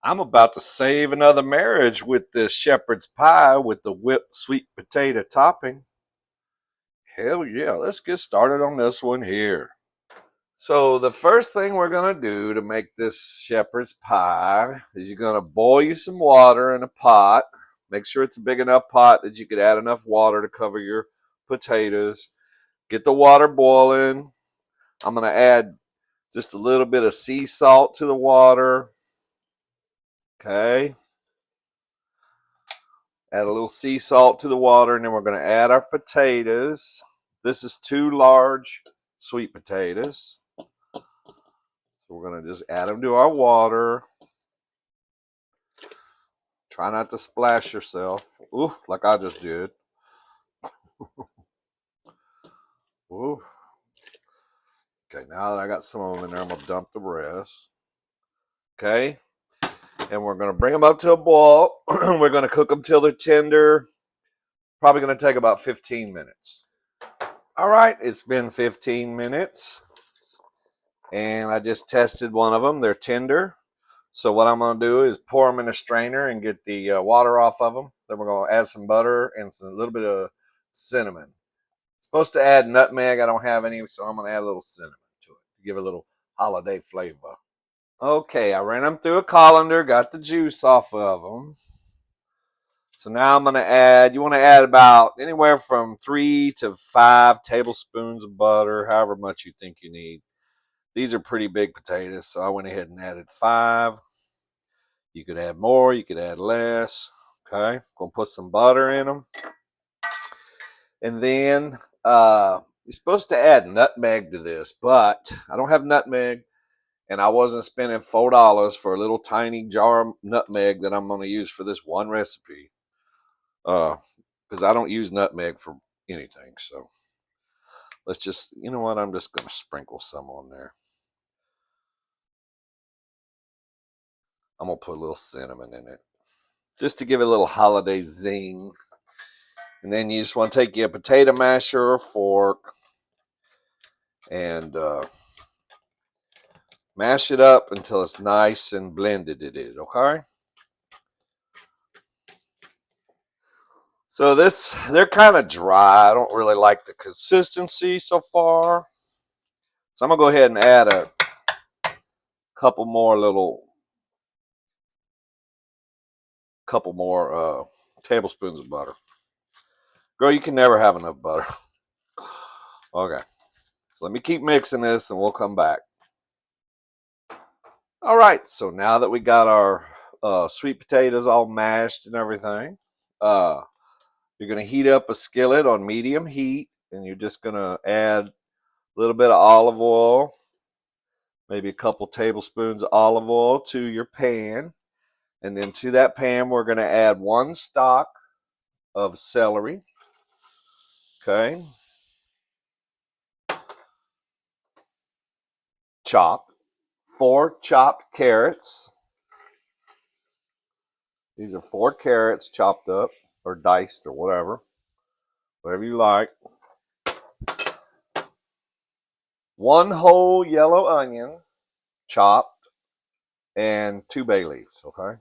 I'm about to save another marriage with this shepherd's pie with the whipped sweet potato topping. Hell yeah, let's get started on this one here. So the first thing we're going to do to make this shepherd's pie is you're going to boil you some water in a pot. Make sure it's a big enough pot that you could add enough water to cover your potatoes. Get the water boiling. I'm going to add just a little bit of sea salt to the water. Okay. Add a little sea salt to the water, and then we're going to add our potatoes. This is 2 large sweet potatoes. So we're going to just add them to our water. Try not to splash yourself. Ooh, like I just did. Ooh. Okay, now that I got some of them in there, I'm going to dump the rest. Okay. And we're going to bring them up to a boil. We're going to cook them till they're tender. Probably going to take about 15 minutes. All right, it's been 15 minutes. And I just tested one of them. They're tender. So what I'm going to do is pour them in a strainer and get the water off of them. Then we're going to add some butter and a little bit of cinnamon. Supposed to add nutmeg. I don't have any, so I'm going to add a little cinnamon to it to give it a little holiday flavor. Okay, I ran them through a colander, got the juice off of them. So now I'm going to add, you want to add about anywhere from 3 to 5 tablespoons of butter, however much you think you need. These are pretty big potatoes, so I went ahead and added 5. You could add more, you could add less. Okay, gonna put some butter in them. And then you're supposed to add nutmeg to this, but I don't have nutmeg, and I wasn't spending $4 for a little tiny jar of nutmeg that I'm gonna use for this one recipe. Because I don't use nutmeg for anything, so let's just, you know what, I'm just gonna sprinkle some on there. I'm going to put a little cinnamon in it just to give it a little holiday zing. And then you just want to take your potato masher or fork and mash it up until it's nice and blended okay? So they're kind of dry. I don't really like the consistency so far. So I'm going to go ahead and add a couple more tablespoons of butter. Girl, you can never have enough butter. Okay. So let me keep mixing this and we'll come back. All right, so now that we got our sweet potatoes all mashed and everything, you're going to heat up a skillet on medium heat, and you're just going to add a little bit of olive oil, maybe a couple tablespoons of olive oil to your pan. And then to that pan, we're going to add 1 stalk of celery. Okay. Chopped. 4 chopped carrots. These are 4 carrots chopped up or diced or whatever you like. 1 whole yellow onion chopped, and 2 bay leaves, okay?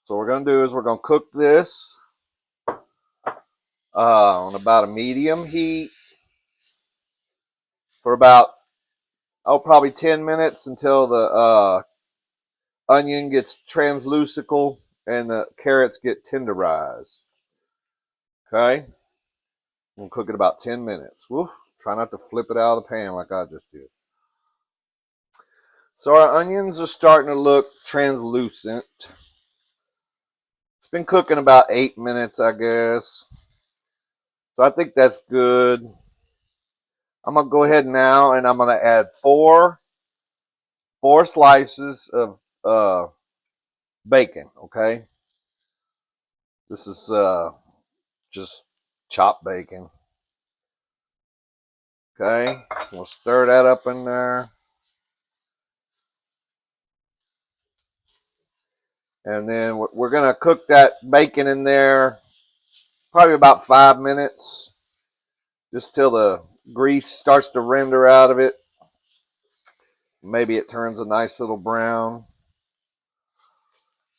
So what we're going to do is we're going to cook this on about a medium heat for about, probably 10 minutes until the onion gets translucical and the carrots get tenderized. Okay? We'll cook it about 10 minutes. Woo. Try not to flip it out of the pan like I just did. So our onions are starting to look translucent. It's been cooking about 8 minutes, I guess. So I think that's good. I'm going to go ahead now and I'm going to add four slices of bacon, okay? This is just chopped bacon. Okay, we'll stir that up in there. And then we're going to cook that bacon in there probably about 5 minutes. just till the grease starts to render out of it. Maybe it turns a nice little brown.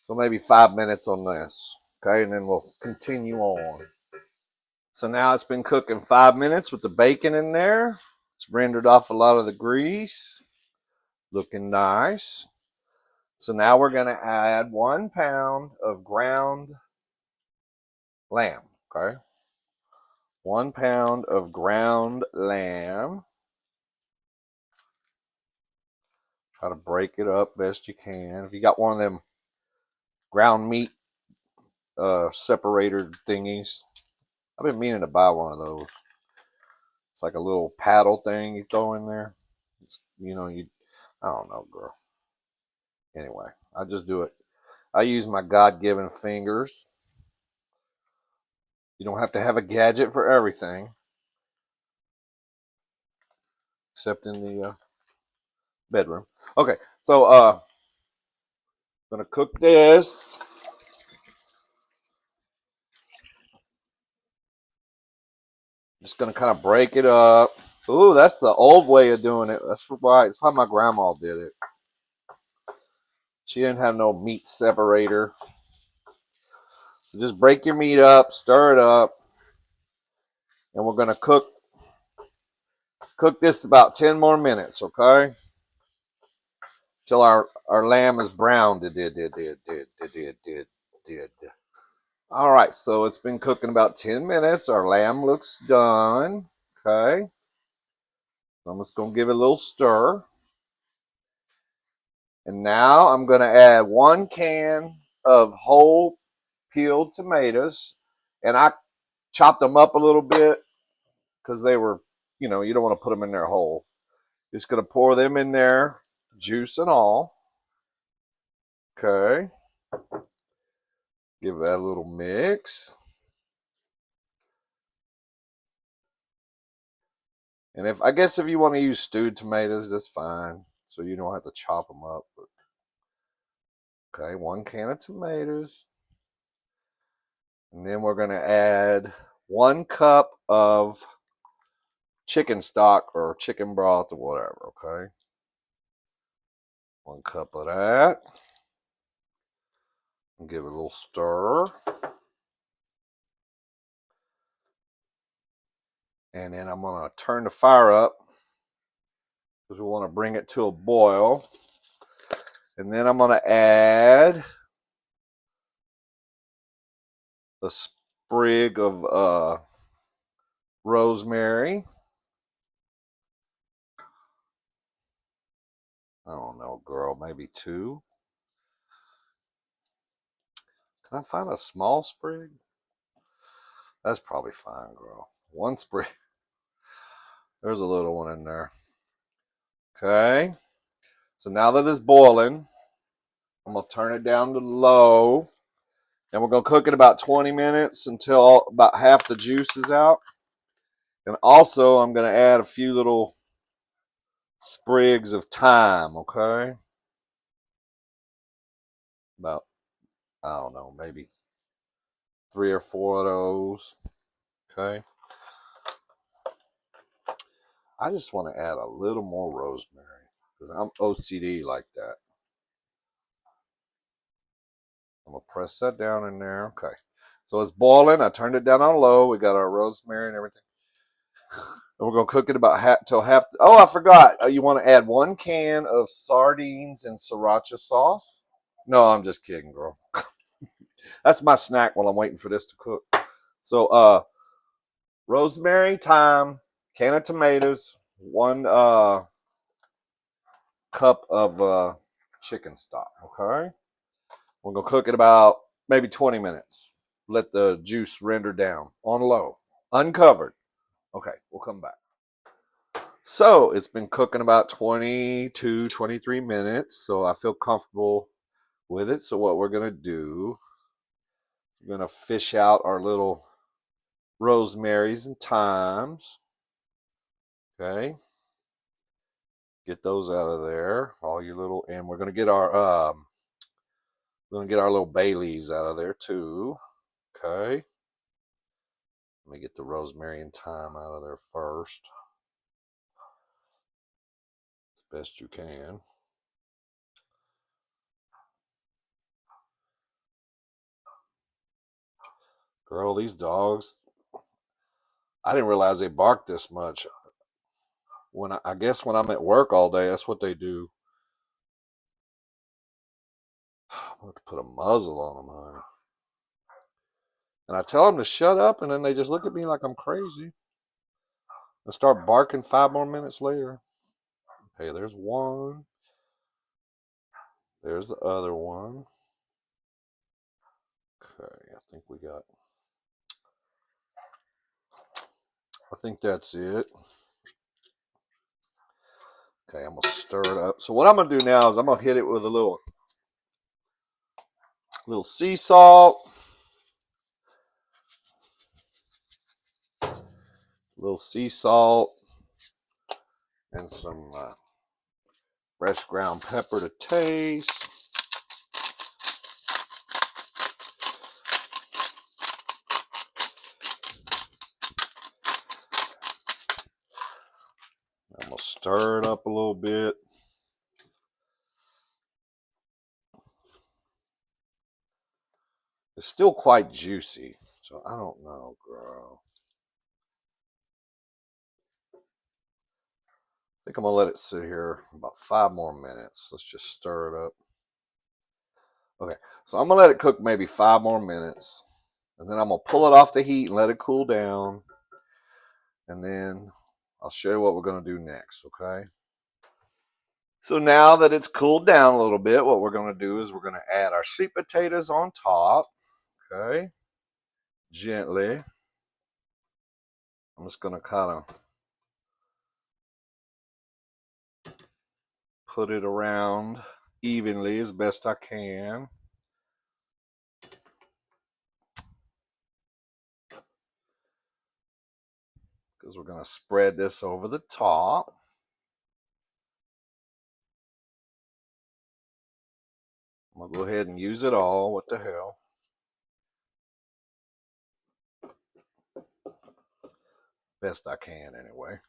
So maybe 5 minutes on this. Okay, and then we'll continue on. So now it's been cooking 5 minutes with the bacon in there. It's rendered off a lot of the grease. Looking nice. So now we're going to add 1 pound of ground lamb. Okay. 1 pound of ground lamb. Try to break it up best you can. If you got one of them ground meat separator thingies, I've been meaning to buy one of those. It's like a little paddle thing you throw in there. It's, I don't know, girl. Anyway, I just do it. I use my God-given fingers. You don't have to have a gadget for everything, except in the bedroom. Okay, so I'm gonna cook this. Just gonna kind of break it up. Ooh, that's the old way of doing it. That's why it's how my grandma did it. She didn't have no meat separator. So just break your meat up, stir it up, and we're gonna cook this about 10 more minutes, okay? Till our lamb is brown. All right, so it's been cooking about 10 minutes. Our lamb looks done. Okay. I'm just going to give it a little stir. And now I'm going to add 1 can of whole peeled tomatoes. And I chopped them up a little bit because they were, you don't want to put them in there whole. Just going to pour them in there, juice and all. Okay. Give that a little mix. And I guess if you want to use stewed tomatoes, that's fine. So you don't have to chop them up. But, okay, 1 can of tomatoes. And then we're going to add 1 cup of chicken stock or chicken broth or whatever, okay? 1 cup of that. And give it a little stir. And then I'm going to turn the fire up because we want to bring it to a boil. And then I'm going to add a sprig of rosemary. I don't know, girl, maybe 2. Can I find a small sprig? That's probably fine, girl. 1 sprig. There's a little one in there. Okay. So now that it's boiling, I'm going to turn it down to low. And we're going to cook it about 20 minutes until about half the juice is out. And also, I'm going to add a few little sprigs of thyme, okay? About, I don't know, maybe 3 or 4 of those, okay? I just want to add a little more rosemary because I'm OCD like that. I'm going to press that down in there. Okay. So it's boiling. I turned it down on low. We got our rosemary and everything. And we're going to cook it about till half. Oh, I forgot. You want to add 1 can of sardines and sriracha sauce? No, I'm just kidding, girl. That's my snack while I'm waiting for this to cook. So, rosemary, thyme, can of tomatoes, 1 cup of chicken stock. Okay. We're going to cook it about maybe 20 minutes. Let the juice render down on low, uncovered. Okay, we'll come back. So it's been cooking about 22, 23 minutes. So I feel comfortable with it. So what we're going to do, we're going to fish out our little rosemaries and thymes. Okay. Get those out of there. All your little, and we're going to get our little bay leaves out of there too. Okay. Let me get the rosemary and thyme out of there first. As best you can. Girl, these dogs, I didn't realize they bark this much. I guess when I'm at work all day, that's what they do. I'm going to put a muzzle on them, honey. And I tell them to shut up, and then they just look at me like I'm crazy. And start barking 5 more minutes later. Okay, there's one. There's the other one. Okay, I think that's it. Okay, I'm gonna stir it up. So what I'm gonna do now is I'm gonna hit it with a little sea salt, and some fresh ground pepper to taste. I'm gonna stir it up a little bit. It's still quite juicy, so I don't know, girl. I think I'm gonna let it sit here about 5 more minutes. Let's just stir it up. Okay, so I'm gonna let it cook maybe 5 more minutes, and then I'm gonna pull it off the heat and let it cool down, and then I'll show you what we're gonna do next, okay? So now that it's cooled down a little bit, what we're gonna do is we're gonna add our sweet potatoes on top, okay? Gently. I'm just gonna kind of put it around evenly as best I can. Because we're going to spread this over the top. I'm going to go ahead and use it all. What the hell? Best I can, anyway.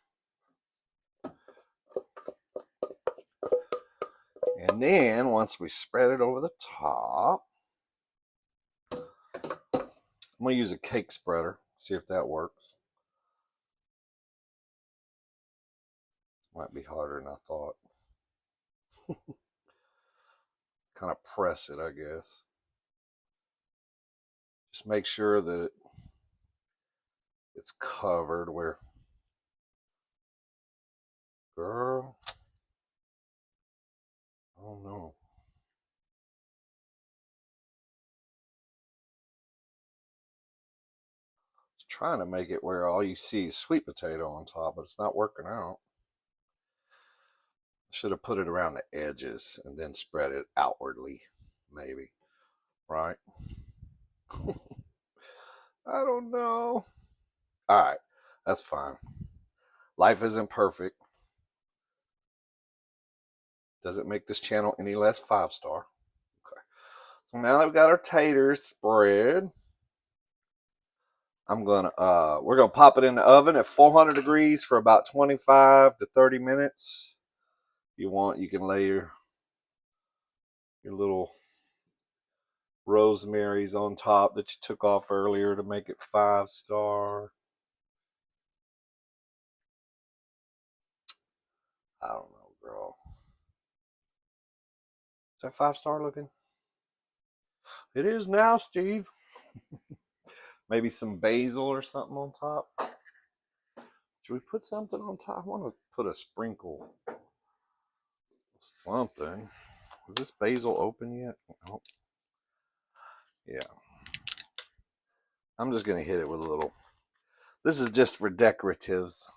And then, once we spread it over the top, I'm going to use a cake spreader. See if that works. This might be harder than I thought. Kind of press it, I guess. Just make sure that it's covered where... Girl. Oh no. Trying to make it where all you see is sweet potato on top, but it's not working out. I should have put it around the edges and then spread it outwardly, maybe. Right? I don't know. All right, that's fine. Life isn't perfect. Doesn't make this channel any less 5-star. Okay. So now that we've got our taters spread, we're gonna pop it in the oven at 400 degrees for about 25 to 30 minutes. If you want, you can lay your little rosemary's on top that you took off earlier to make it 5-star. I don't know, girl. Is that 5-star looking? It is now, Steve. Maybe some basil or something on top. Should we put something on top? I want to put a sprinkle of something. Is this basil open yet? Oh. Yeah. I'm just going to hit it with a little. This is just for decoratives.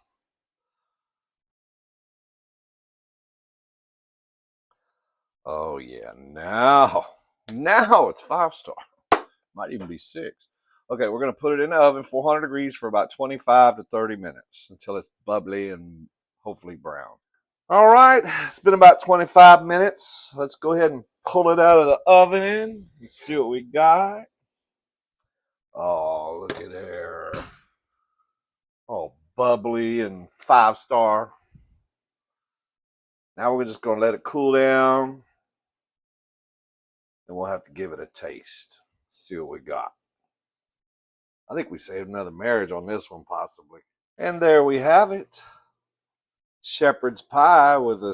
Oh, yeah. Now it's 5-star. Might even be 6. Okay, we're going to put it in the oven, 400 degrees for about 25 to 30 minutes until it's bubbly and hopefully brown. All right, it's been about 25 minutes. Let's go ahead and pull it out of the oven and see what we got. Oh, look at there. bubbly and 5-star. Now we're just going to let it cool down. And we'll have to give it a taste. See what we got. I think we saved another marriage on this one, possibly. And there we have it. Shepherd's pie with a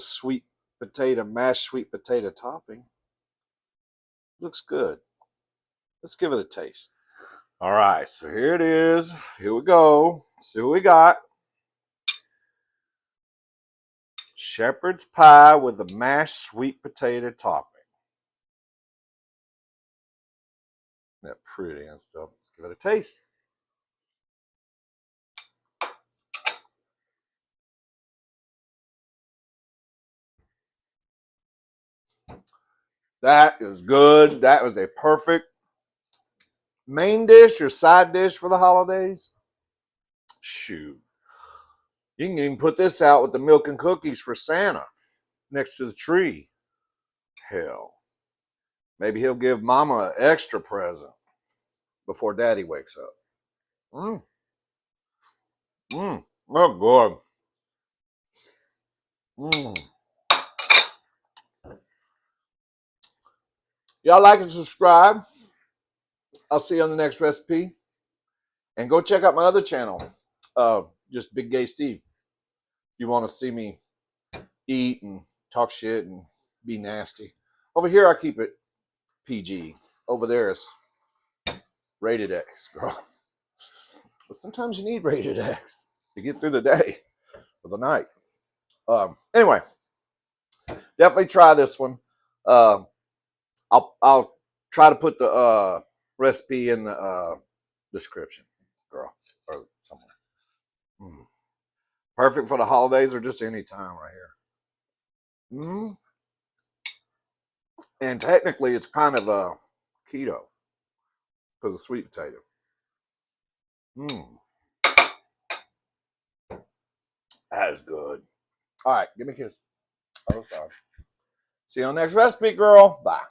mashed sweet potato topping. Looks good. Let's give it a taste. All right, so here it is. Here we go. See what we got. Shepherd's pie with a mashed sweet potato topping. Isn't that pretty and stuff? Let's give it a taste. That is good. That was a perfect main dish or side dish for the holidays. Shoot. You can even put this out with the milk and cookies for Santa next to the tree. Hell. Maybe he'll give Mama an extra present before Daddy wakes up. Oh, good. Y'all like and subscribe. I'll see you on the next recipe. And go check out my other channel, just Big Gay Steve. If you want to see me eat and talk shit and be nasty. Over here, I keep it PG. Over there is rated X, girl. But sometimes you need rated X to get through the day or the night. Anyway, definitely try this one. I'll try to put the recipe in the description, girl, or somewhere. Perfect for the holidays or just any time right here. And technically, it's kind of a keto because of sweet potato. That is good. All right, give me a kiss. Oh, sorry. See you on the next recipe, girl. Bye.